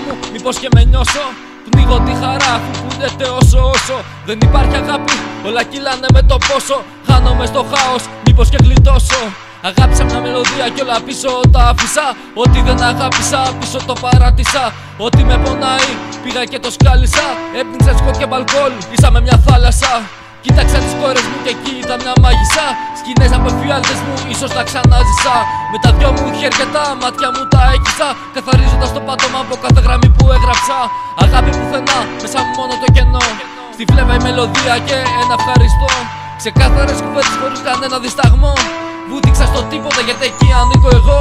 μου, μήπως και με νιώσω. Πνίγω τη χαρά αφού πουλιέται όσο. Δεν υπάρχει αγάπη, όλα κυλάνε με το πόσο. Χάνομαι στο χάος, μήπως και γλιτώσω. Αγάπησα μια μελωδία κι όλα πίσω τα άφησα. Ό,τι δεν αγάπησα πίσω το παράτησα. Ό,τι με πονάει πήγα και το σκάλισα. Έπνιξα σκοτ και μπαλκόλ, ίσα με μια θάλασσα. Κοίταξα τις κόρες μου και εκεί ήταν μια μάγισσα. Σκηνές από εφιάλτες μου, ίσως τα ξανάζησα. Με τα δυο μου χέρια τα μάτια μου τα έκυσα. Καθαρίζοντας το πάτωμα από κάθε γραμμή που έγραψα. Αγάπη πουθενά, μέσα μου μόνο το κενό. Στη φλέβα η μελωδία και ένα ευχαριστώ. Ξεκάθαρες κουβέντες χωρίς κανένα δισταγμό. Βούτυξα στο τίποτα γιατί εκεί ανήκω εγώ.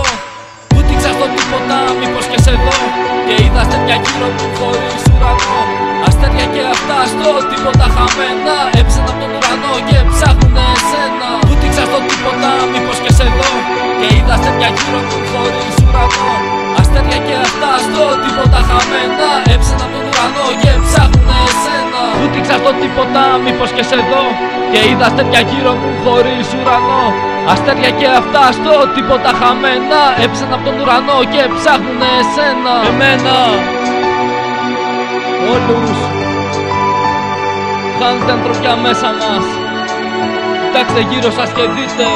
Βούτυξα στο τίποτα, μήπως και σε δω. Και είδα αστέρια γύρω μου χωρίς ουρανό. Αστέρια και αυτά στο τίποτα χαμένα. Έψανα από τον ουρανό και ψάχνουνε εσένα. Βούτυξα στο τίποτα, μήπως και σε δω. Και είδα αστέρια γύρω μου χωρίς ουρανό. Αστέρια και αυτά στο τίποτα χαμένα. Έψανα από τον ουρανό και ψάχνουνε εσένα. Βούτυξα στο τίποτα, μήπως και σε δω. Και είδα αστέρια γύρω μου χωρίς ουρανό. Αστέρια και αυτά στο τίποτα χαμένα. Έψανα από τον ουρανό και ψάχνουνε εσένα. Εμένα. Όλους χάνετε ανθρωπιά μέσα μας. Κοιτάξτε γύρω σας και δείτε.